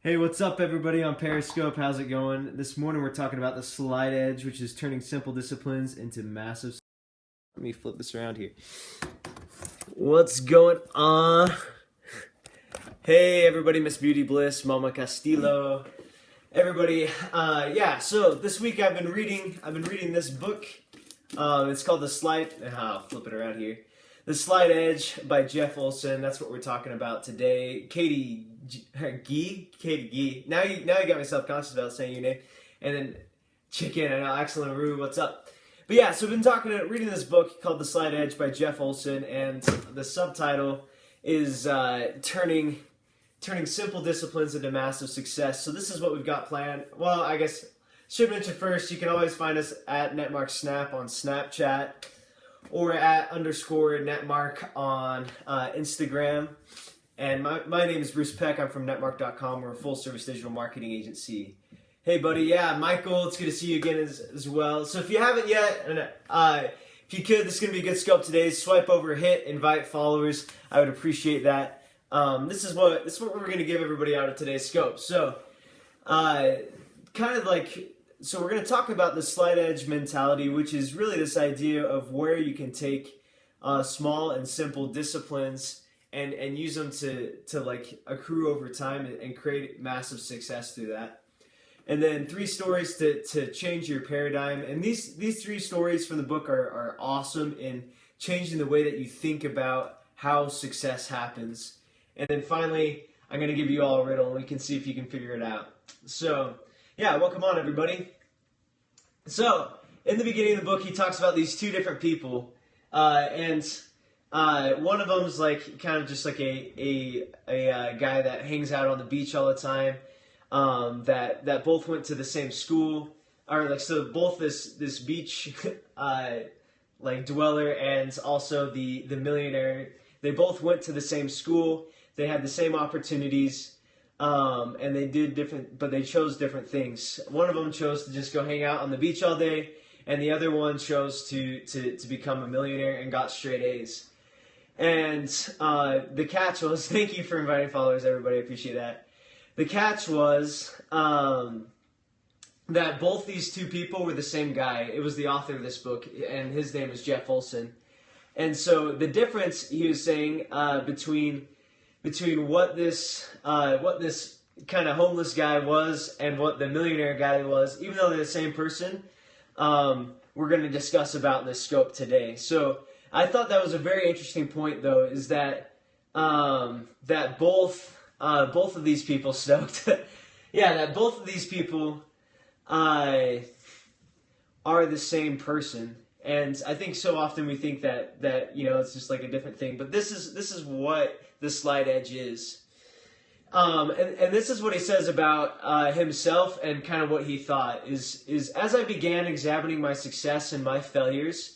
Hey, what's up, everybody on Periscope? How's it going? This morning we're talking about the slide edge, which is turning simple disciplines into massive. Let me flip this around here. What's going on? Hey, everybody, Miss Beauty Bliss, Mama Castillo, everybody. So this week I've been reading this book. It's called The Slide. I'll flip it around here. The Slide Edge by Jeff Olson. That's what we're talking about today. Katie Gee. Now you got me self-conscious about saying your name. And then Chicken, I know, excellent Rue, what's up? But yeah, so we've been reading this book called The Slide Edge by Jeff Olson, and the subtitle is turning simple disciplines into massive success. So this is what we've got planned. Well, I guess should mention first, you can always find us at Netmark Snap on Snapchat or at _Netmark on Instagram. And my name is Bruce Peck. I'm from Netmark.com. We're a full-service digital marketing agency. Hey, buddy. Yeah, Michael, it's good to see you again as well. So if you haven't yet, if you could, this is going to be a good scope today. Swipe over, hit, invite followers. I would appreciate that. This is what we're going to give everybody out of today's scope. So, we're going to talk about the slide edge mentality, which is really this idea of where you can take small and simple disciplines and use them to like accrue over time and create massive success through that. And then 3 stories to change your paradigm. And these 3 stories from the book are awesome in changing the way that you think about how success happens. And then finally, I'm going to give you all a riddle and we can see if you can figure it out. So, yeah, welcome on, everybody. So, in the beginning of the book, he talks about these 2 different people. One of them is like kind of just like a guy that hangs out on the beach all the time. That both went to the same school, or like so both this beach like dweller and also the millionaire. They both went to the same school. They had the same opportunities, and they did different, but they chose different things. One of them chose to just go hang out on the beach all day, and the other one chose to become a millionaire and got straight A's. And the catch was, thank you for inviting followers, everybody, I appreciate that. The catch was that both these 2 people were the same guy. It was the author of this book, and his name is Jeff Olson. And so the difference, he was saying, between what this kind of homeless guy was and what the millionaire guy was, even though they're the same person, we're going to discuss about in this scope today. So I thought that was a very interesting point, though, is that both of these people that both of these people are the same person. And I think so often we think that it's just like a different thing, but this is what the slide edge is. And this is what he says about himself and kind of what he thought is as I began examining my success and my failures,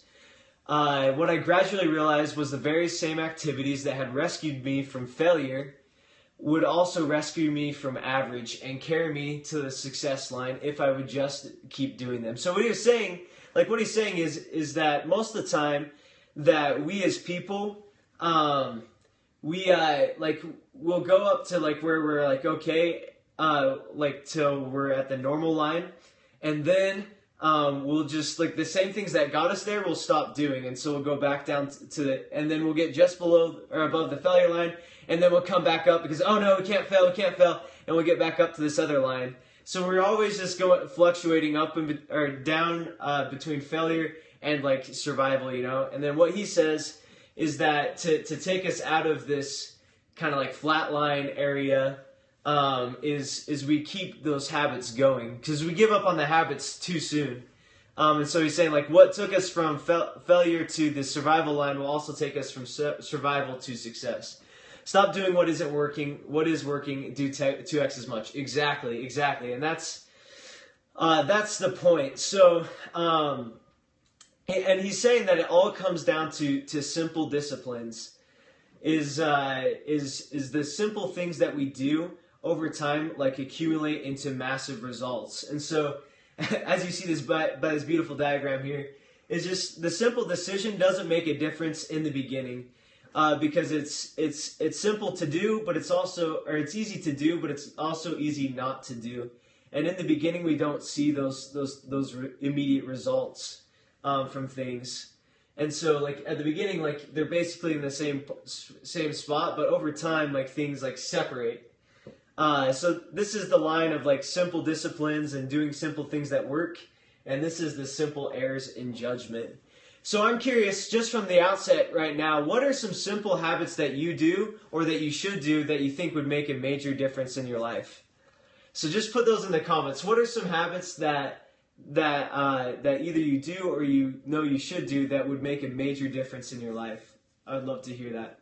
what I gradually realized was the very same activities that had rescued me from failure would also rescue me from average and carry me to the success line if I would just keep doing them. So what he's saying is that most of the time that we as people, we'll go up to like where we're like, okay, like till we're at the normal line, and then we'll just, like, the same things that got us there we'll stop doing, and so we'll go back down and then we'll get just below or above the failure line, and then we'll come back up because, oh no, we can't fail, and we'll get back up to this other line. So we're always just fluctuating up or down between failure and like survival, and then what he says is that to take us out of this kind of like flat line area, is we keep those habits going, because we give up on the habits too soon. And so he's saying, like, what took us from failure to the survival line will also take us from survival to success. Stop doing what isn't working. What is working, do 2x as much. Exactly. And that's the point. So, and he's saying that it all comes down to simple disciplines. Is the simple things that we do over time, like, accumulate into massive results. And so, as you see this by this beautiful diagram here, is just the simple decision doesn't make a difference in the beginning. because it's simple to do, but it's easy to do, but it's also easy not to do. And in the beginning, we don't see those immediate results from things. And so, like, at the beginning, like, they're basically in the same spot, but over time, like, things, like, separate. So this is the line of, like, simple disciplines and doing simple things that work, and this is the simple errors in judgment. So I'm curious, just from the outset right now, what are some simple habits that you do, or that you should do, that you think would make a major difference in your life? So just put those in the comments. What are some habits that either you do or you know you should do that would make a major difference in your life? I would love to hear that.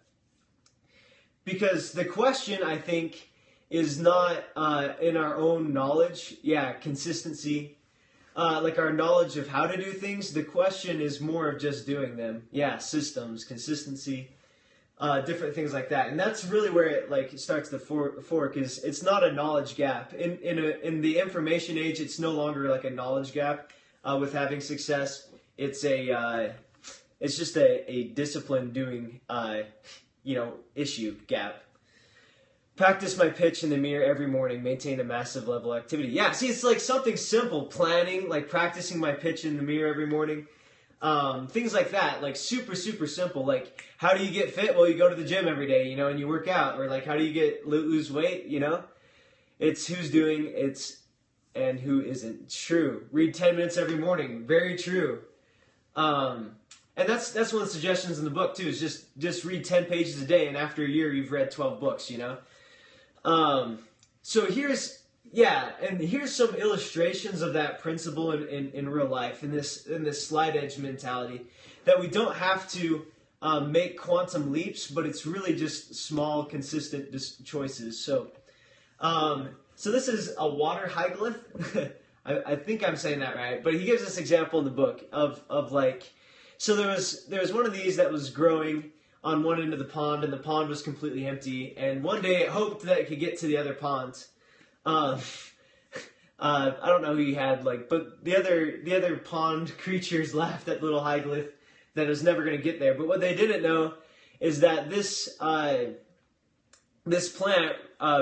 Because the question, I think, is not in our own knowledge. Yeah, consistency. Like our knowledge of how to do things. The question is more of just doing them. Yeah, systems, consistency, different things like that. And that's really where it starts the fork. Is it's not a knowledge gap. In the information age, it's no longer like a knowledge gap with having success. It's just a discipline doing issue gap. Practice my pitch in the mirror every morning. Maintain a massive level of activity. Yeah, see, it's like something simple. Planning, like practicing my pitch in the mirror every morning. Things like that, like super, super simple. Like, how do you get fit? Well, you go to the gym every day, and you work out. Or like, how do you lose weight? It's who's doing and who isn't. True. Read 10 minutes every morning. Very true. And that's one of the suggestions in the book too. Is just read 10 pages a day, and after a year, you've read 12 books. So here's some illustrations of that principle in real life, in this slide edge mentality, that we don't have to make quantum leaps, but it's really just small, consistent choices. So this is a water hieroglyph. I think I'm saying that right, but he gives this example in the book of like, so there was one of these that was growing on one end of the pond, and the pond was completely empty, and one day it hoped that it could get to the other pond. I don't know who he had, but the other pond creatures laughed at little hieroglyph that it was never going to get there. But what they didn't know is that this plant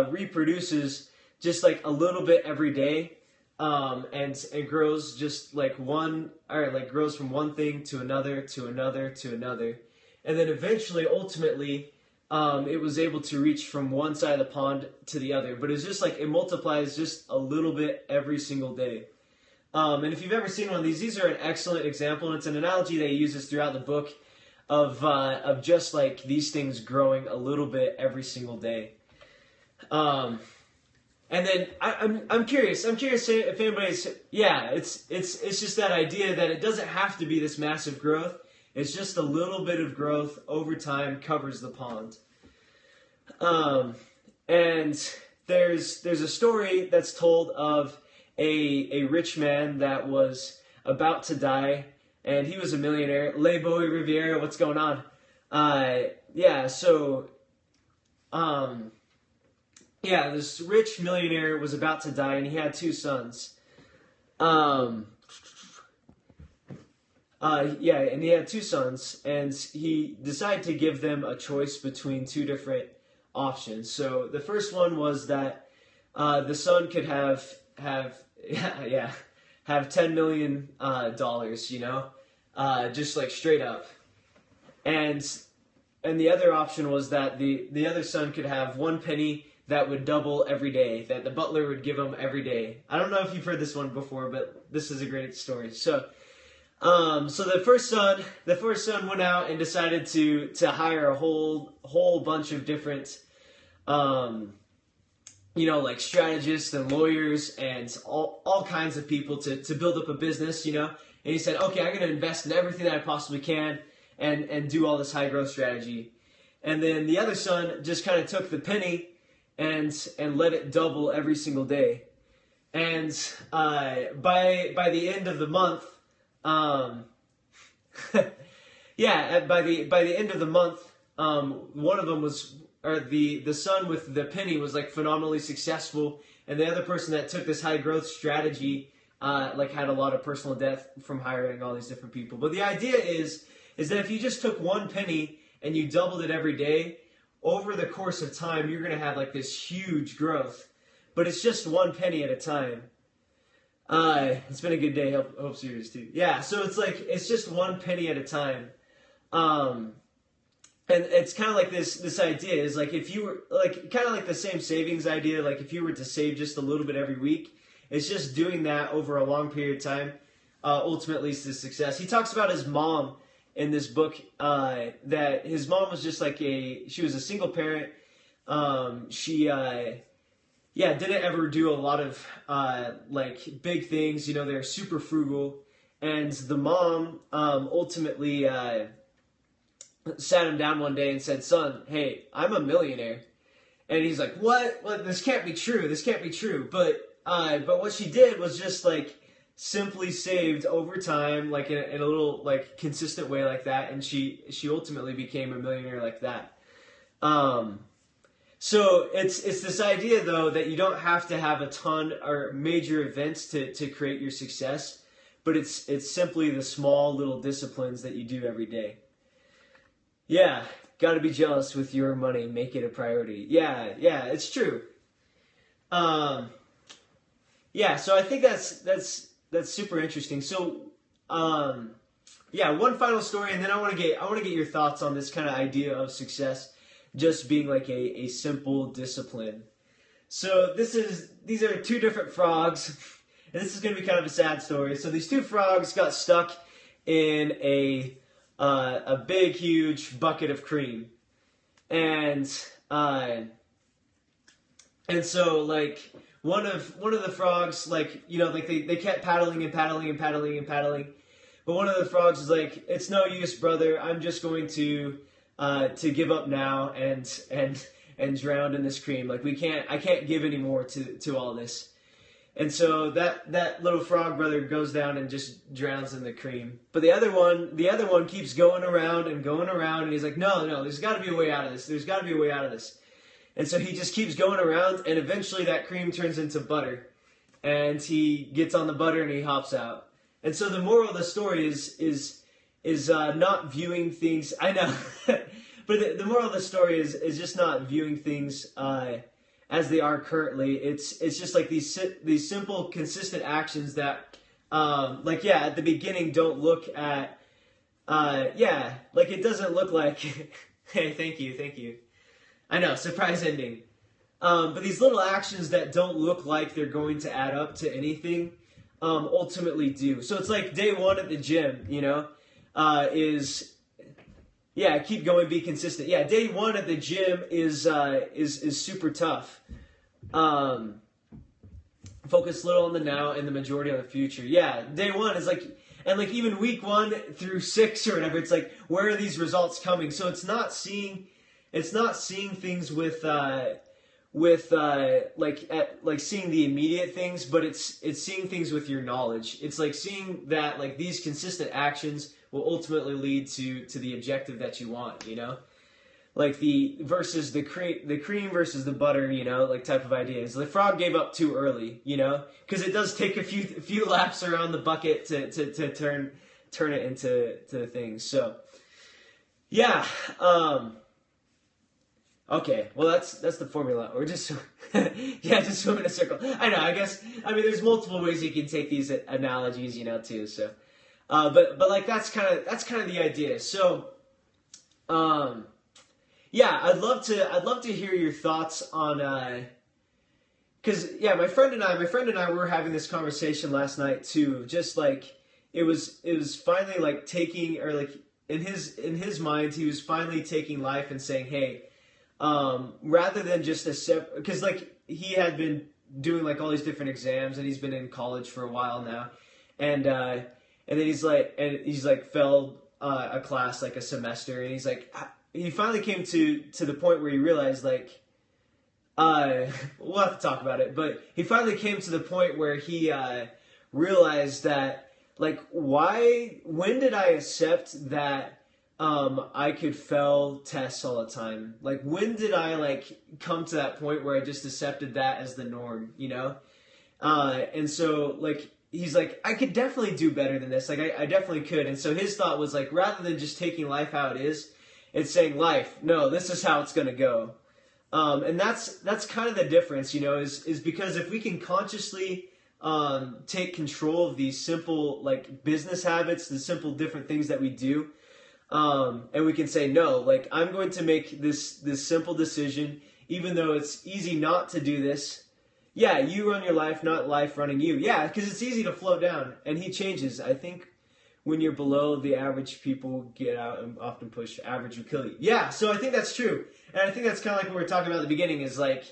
reproduces just like a little bit every day, and it grows just grows from one thing to another to another to another, and then eventually, ultimately, it was able to reach from one side of the pond to the other. But it's just like it multiplies just a little bit every single day. And if you've ever seen one of these are an excellent example, and it's an analogy that he uses throughout the book of just like these things growing a little bit every single day. And then I'm curious if anybody's, it's just that idea that it doesn't have to be this massive growth. It's just a little bit of growth over time covers the pond. And there's a story that's told of a rich man that was about to die, and he was a millionaire. Le Boy Riviera, what's going on? This rich millionaire was about to die, and he had two sons. And he had two sons, and he decided to give them a choice between two different options. So the first one was that the son could have $10 million, just like straight up, and the other option was that the other son could have one penny that would double every day, that the butler would give him every day. I don't know if you've heard this one before, but this is a great story. So the first son went out and decided to hire a whole bunch of different, like strategists and lawyers and all kinds of people to build up a business, And he said, okay, I'm going to invest in everything that I possibly can and do all this high growth strategy. And then the other son just kind of took the penny and let it double every single day. And by the end of the month, by the end of the month, one of them the son with the penny was like phenomenally successful, and the other person that took this high growth strategy had a lot of personal debt from hiring all these different people. But the idea is that if you just took one penny and you doubled it every day, over the course of time, you're going to have like this huge growth. But it's just 1 penny at a time. It's been a good day. Hope yours too. Yeah, so it's like, it's just 1 penny at a time. And it's kind of like this idea is like, if you were like, kind of like the same savings idea, like if you were to save just a little bit every week, it's just doing that over a long period of time ultimately leads to success. He talks about his mom in this book, that his mom was just like she was a single parent. She didn't ever do a lot of like big things. You know, they're super frugal. And the mom ultimately sat him down one day and said, "Son, hey, I'm a millionaire." And he's like, "What? Well, this can't be true. This can't be true." But what she did was just like simply saved over time, like in a little like consistent way like that, and she ultimately became a millionaire like that. So it's this idea though that you don't have to have a ton or major events to create your success, but it's simply the small little disciplines that you do every day. Yeah, got to be jealous with your money. Make it a priority. Yeah, it's true. Yeah, so I think that's super interesting. So, one final story, and then I want to get your thoughts on this kind of idea of success just being like a simple discipline. So these are two different frogs, and this is going to be kind of a sad story. So these two frogs got stuck in a big, huge bucket of cream, and so like one of the frogs, like, you know, like they kept paddling and paddling and paddling and paddling, but one of the frogs is like, "It's no use, brother. I'm just going to give up now and drown in this cream. Like I can't give any more to all this." And so that little frog brother goes down and just drowns in the cream. But the other one keeps going around, and he's like, no, there's got to be a way out of this. There's got to be a way out of this. And so he just keeps going around, and eventually that cream turns into butter. And he gets on the butter and he hops out. And so the moral of the story is not viewing things. I know, but the moral of the story is just not viewing things as they are currently. It's just like these simple, consistent actions that, at the beginning don't look at, like it doesn't look like, hey, thank you. I know, surprise ending. But these little actions that don't look like they're going to add up to anything, ultimately do. So it's like day one at the gym, you know, keep going, be consistent. Yeah, day one at the gym is super tough. Focus little on the now and the majority on the future. Yeah, day one is like, and like even week 1 through 6 or whatever, it's like, where are these results coming? So it's not seeing things with seeing the immediate things, but it's seeing things with your knowledge. It's like seeing that like these consistent actions will ultimately lead to the objective that you want, you know? Like the cream versus the butter, you know, like type of ideas. The frog gave up too early, you know, because it does take a few laps around the bucket to turn it into things. So yeah, okay, well that's the formula. We're just just swim in a circle. I know. I mean, there's multiple ways you can take these analogies, you know, too. So, but like that's kind of the idea. So, I'd love to hear your thoughts on, because my friend and I were having this conversation last night too. Just like it was finally like taking, or like in his mind, he was finally taking life and saying, hey. Rather than just accept, because like he had been doing like all these different exams, and he's been in college for a while now, and then he's like failed a class, like a semester, and he's like, he finally came to the point where he realized like, we'll have to talk about it, but he finally came to the point where he realized that like, when did I accept that I could fail tests all the time? Like, when did I like come to that point where I just accepted that as the norm, you know? And so like, he's like, I could definitely do better than this. Like I definitely could. And so his thought was like, rather than just taking life how it is It's saying, life, no, this is how it's going to go. And that's kind of the difference, you know, is because if we can consciously take control of these simple, like, business habits, the simple different things that we do, and we can say, no, like, I'm going to make this simple decision, even though it's easy not to do this. Yeah, you run your life, not life running you. Yeah, because it's easy to float down, and he changes. I think when you're below the average, people get out and often push. Average will kill you. Yeah, so I think that's true. And I think that's kind of like what we were talking about at the beginning, is like,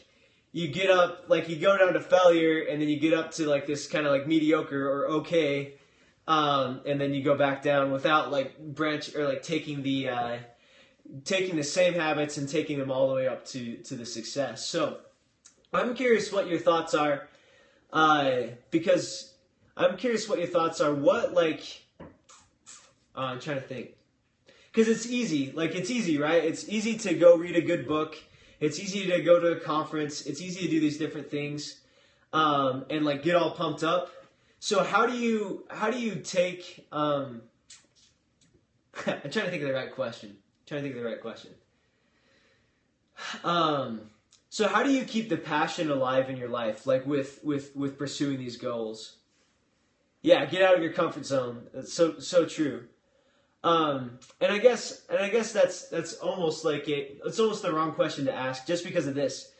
you get up, like, you go down to failure, and then you get up to, like, this kind of, like, mediocre or okay, and then you go back down without, like, branch, or, like, taking the same habits and taking them all the way up to the success. So I'm curious what your thoughts are, because I'm curious what your thoughts are. What, like, I'm trying to think. Because it's easy. Like, it's easy, right? It's easy to go read a good book. It's easy to go to a conference. It's easy to do these different things, and, like, get all pumped up. So how do you take, I'm trying to think of the right question. So how do you keep the passion alive in your life, like with pursuing these goals? Yeah, get out of your comfort zone. That's so true. And I guess that's almost like it's almost the wrong question to ask, just because of this.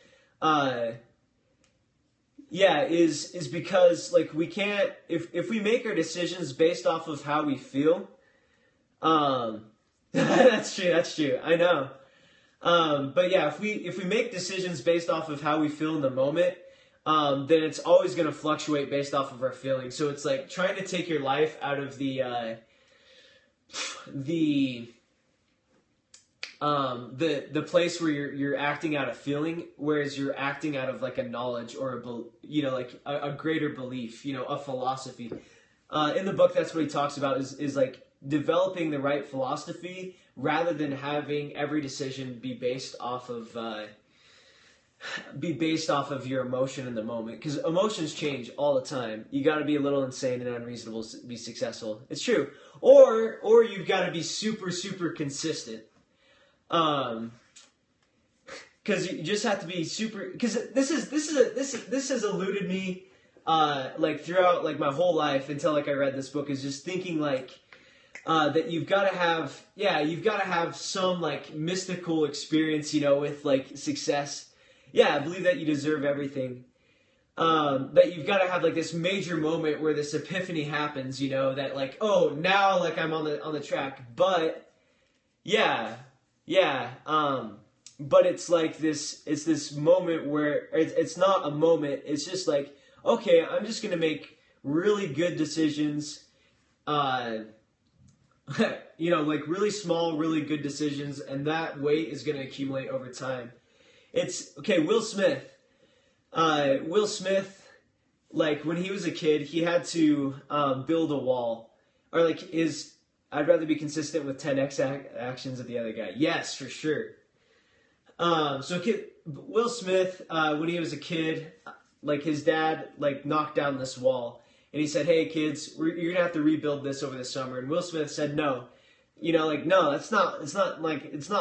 Yeah, is because, like, we can't, if we make our decisions based off of how we feel, that's true, I know. But yeah, if we make decisions based off of how we feel in the moment, then it's always going to fluctuate based off of our feelings. So it's like trying to take your life out of the place where you're acting out of feeling, whereas you're acting out of, like, a knowledge or like a greater belief, a philosophy. In the book, that's what he talks about is like developing the right philosophy rather than having every decision be based off of your emotion in the moment, because emotions change all the time. You got to be a little insane and unreasonable to be successful. It's true. Or you've got to be super, super consistent. Because you just have to be super. Because this has eluded me, like, throughout, like, my whole life until, like, I read this book, is just thinking, like, that you've got to have some, like, mystical experience, with, like, success. Yeah, I believe that you deserve everything. That you've got to have, like, this major moment where this epiphany happens, that, like, oh, now, like, I'm on the track. But but it's like this moment where it's not a moment. It's just like, okay, I'm just gonna make really good decisions. Like, really small, really good decisions, and that weight is gonna accumulate over time. It's okay. Will Smith, like, when he was a kid, he had to build a wall, or, like, I'd rather be consistent with 10x actions of the other guy. Yes, for sure. Will Smith, when he was a kid, like, his dad, like, knocked down this wall, and he said, "Hey, kids, you're gonna have to rebuild this over the summer." And Will Smith said, "No, no, it's not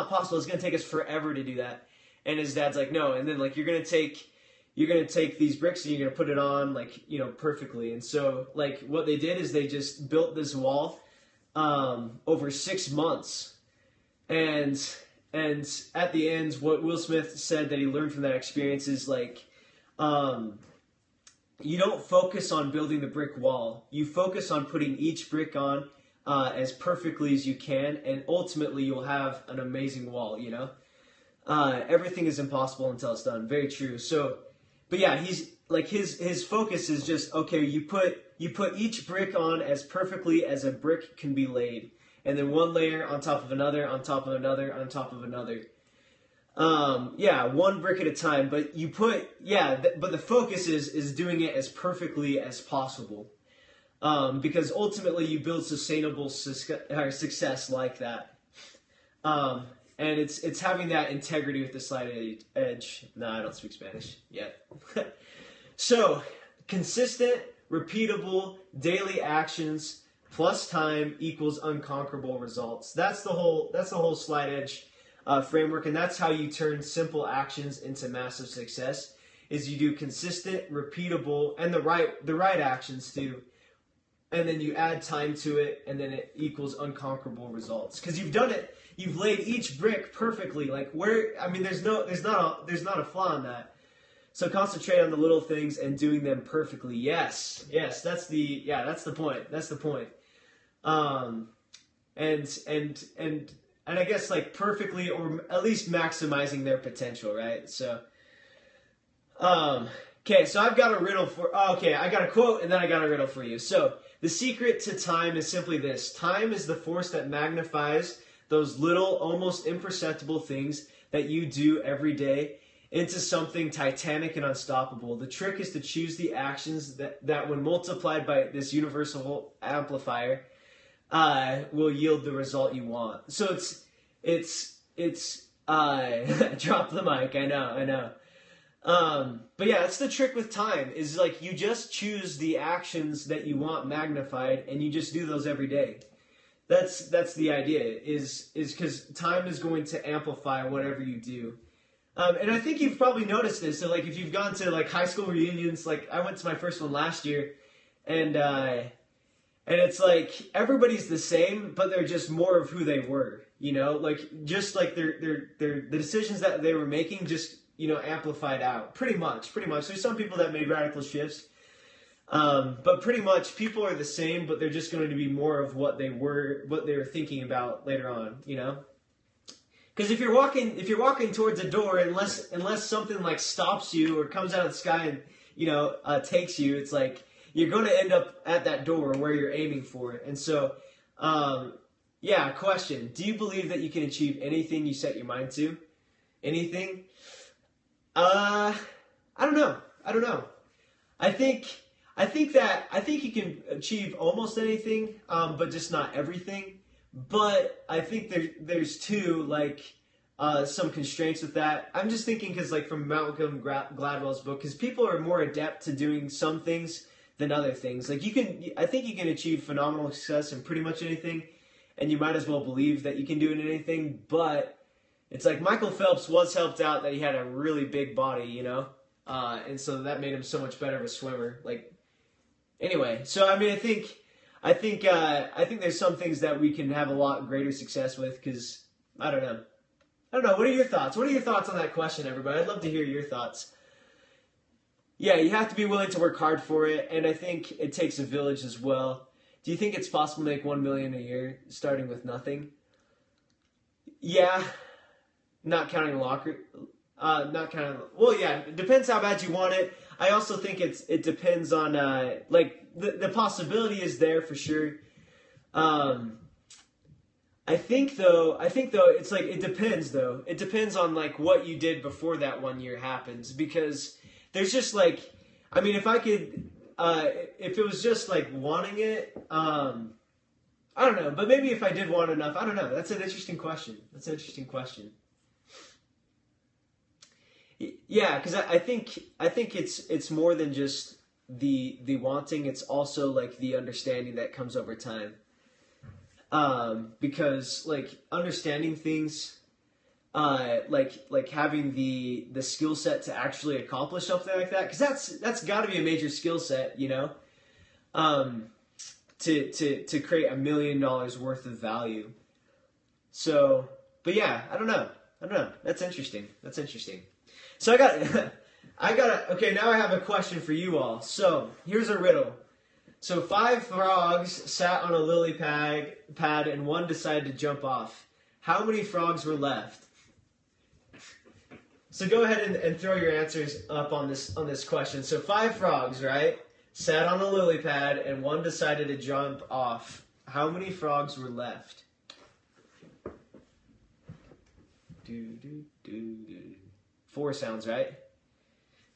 possible. It's gonna take us forever to do that." And his dad's like, "No." And then, like, you're gonna take these bricks and you're gonna put it on, like, perfectly. And so, like, what they did is they just built this wall over 6 months, and at the end, what Will Smith said that he learned from that experience is, like, you don't focus on building the brick wall. You focus on putting each brick on as perfectly as you can, and ultimately you'll have an amazing wall. Everything is impossible until it's done. Very true. So, but yeah, he's like, his focus is just, okay, you put each brick on as perfectly as a brick can be laid, and then one layer on top of another, on top of another, on top of another. One brick at a time. But but the focus is doing it as perfectly as possible, because ultimately you build sustainable success like that. And it's having that integrity with the slight edge. No, I don't speak Spanish yet. So, consistent, repeatable, daily actions plus time equals unconquerable results. That's the whole slide edge framework, and that's how you turn simple actions into massive success. Is you do consistent, repeatable, and the right actions too, and then you add time to it, and then it equals unconquerable results. Because you've done it, you've laid each brick perfectly. Like there's not a flaw in that. So concentrate on the little things and doing them perfectly. Yes, that's the point. That's the point. And I guess like perfectly, or at least maximizing their potential, right? So, okay, so I've got a riddle I got a quote and then I got a riddle for you. So the secret to time is simply this: time is the force that magnifies those little, almost imperceptible things that you do every day into something titanic and unstoppable. The trick is to choose the actions that when multiplied by this universal amplifier, will yield the result you want. So it's drop the mic. I know. But yeah, that's the trick with time, is like you just choose the actions that you want magnified and you just do those every day. That's the idea, is because time is going to amplify whatever you do. And I think you've probably noticed this. So like if you've gone to like high school reunions, like I went to my first one last year, and it's like everybody's the same, but they're just more of who they were, you know, like just like the decisions that they were making just, you know, amplified out pretty much. There's some people that made radical shifts, but pretty much people are the same, but they're just going to be more of what they were thinking about later on, you know. Because if you're walking towards a door, unless something like stops you or comes out of the sky and, you know, takes you, it's like you're going to end up at that door where you're aiming for it. And so, yeah, question: do you believe that you can achieve anything you set your mind to? Anything? I don't know. I think you can achieve almost anything, but just not everything. But I think there's some constraints with that. I'm just thinking because like from Malcolm Gladwell's book, because people are more adept to doing some things than other things. Like I think you can achieve phenomenal success in pretty much anything, and you might as well believe that you can do it in anything. But it's like Michael Phelps was helped out that he had a really big body, you know, and so that made him so much better of a swimmer. Like anyway, so I mean, I think there's some things that we can have a lot greater success with, because I don't know. What are your thoughts? What are your thoughts on that question, everybody? I'd love to hear your thoughts. Yeah, you have to be willing to work hard for it, and I think it takes a village as well. Do you think it's possible to make $1 million a year starting with nothing? Yeah, not counting locker. Well, yeah, it depends how bad you want it. I also think it depends on the possibility is there for sure. I think though it's like it depends though. It depends on like what you did before that 1 year happens, because there's just like, I mean, if it was just like wanting it, I don't know, but maybe if I did want enough, I don't know. That's an interesting question. Yeah, because I think it's more than just the wanting. It's also like the understanding that comes over time. Because like understanding things, like having the skill set to actually accomplish something like that, because that's got to be a major skill set, you know, to create $1 million worth of value. So, but yeah, I don't know. That's interesting. So okay, now I have a question for you all. So here's a riddle. So 5 frogs sat on a lily pad and one decided to jump off. How many frogs were left? So go ahead and throw your answers up on this question. So 5 frogs, right, sat on a lily pad and one decided to jump off. How many frogs were left? 4 sounds right.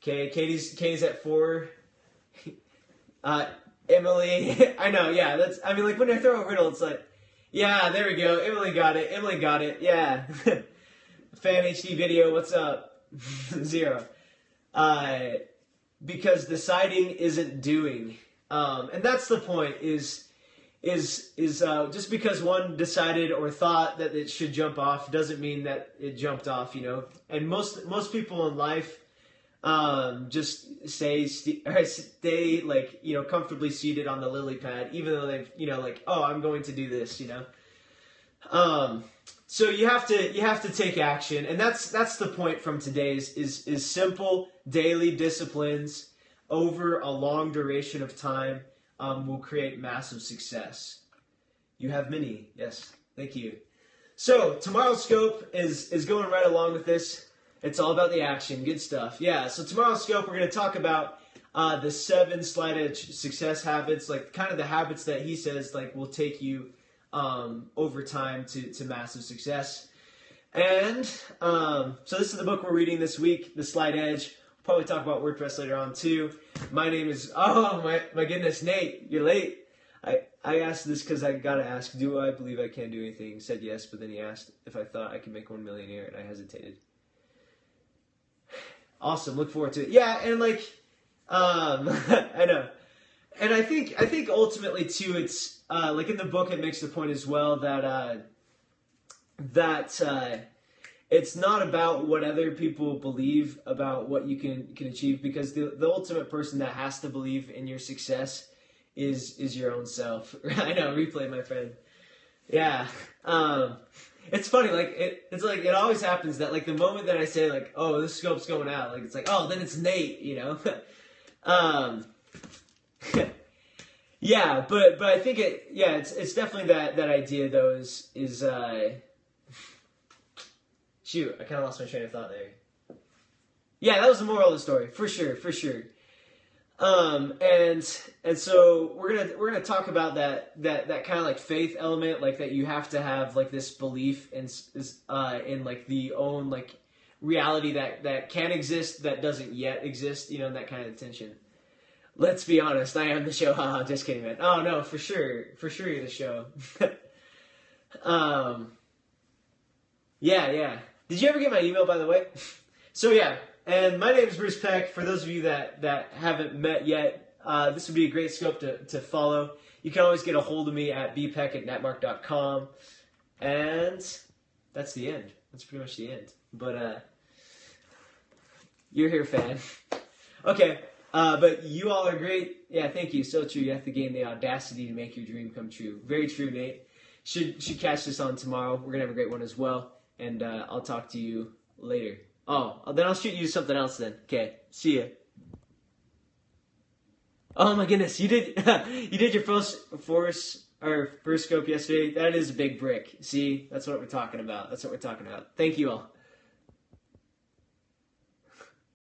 Okay, Katie's at 4. Emily, I know, yeah, like when I throw a riddle, it's like, yeah, there we go, Emily got it, yeah. Fan HD video, what's up? 0. Because deciding isn't doing. And that's the point, is just because one decided or thought that it should jump off doesn't mean that it jumped off, you know. And most people in life just stay like, you know, comfortably seated on the lily pad, even though they've, you know, like, oh, I'm going to do this, you know. So you have to take action, and that's the point from today's is simple daily disciplines over a long duration of time will create massive success. You have many, yes, thank you. So tomorrow's scope is going right along with this. It's all about the action, good stuff. Yeah, so tomorrow's scope we're going to talk about the 7 Slide Edge success habits, like kind of the habits that he says like will take you over time to massive success. And so this is the book we're reading this week, The Slide Edge. We'll probably talk about WordPress later on too. My name is, oh my goodness, Nate, you're late. I asked this because I gotta ask, do I believe I can do anything? He said yes, but then he asked if I thought I could make 1 million a year, and I hesitated. Awesome, look forward to it. Yeah, and like, I know. And I think ultimately too, it's like in the book it makes the point as well that it's not about what other people believe about what you can achieve, because the ultimate person that has to believe in your success is your own self. I know, replay, my friend. Yeah. It's funny, like it's like it always happens that like the moment that I say like, oh, this scope's going out, like it's like, oh, then it's Nate, you know. Yeah, but I think it's definitely that idea though is shoot, I kind of lost my train of thought there. Yeah, that was the moral of the story, for sure. And so we're gonna talk about that kind of like faith element, like that you have to have like this belief in like the own like reality that can exist that doesn't yet exist, you know, and that kind of tension. Let's be honest, I am the show. Haha, just kidding, man. Oh no, for sure you're the show. Yeah. Did you ever get my email, by the way? So yeah, and my name is Bruce Peck. For those of you that haven't met yet, this would be a great scope to follow. You can always get a hold of me at bpeck@netmark.com. And that's the end. That's pretty much the end. But you're here, fan. Okay, but you all are great. Yeah, thank you. So true. You have to gain the audacity to make your dream come true. Very true, Nate. Should catch this on tomorrow. We're going to have a great one as well. And I'll talk to you later. Oh, then I'll shoot you something else then. Okay, see ya. Oh my goodness, you did your first scope yesterday. That is a big brick. See, that's what we're talking about. Thank you all.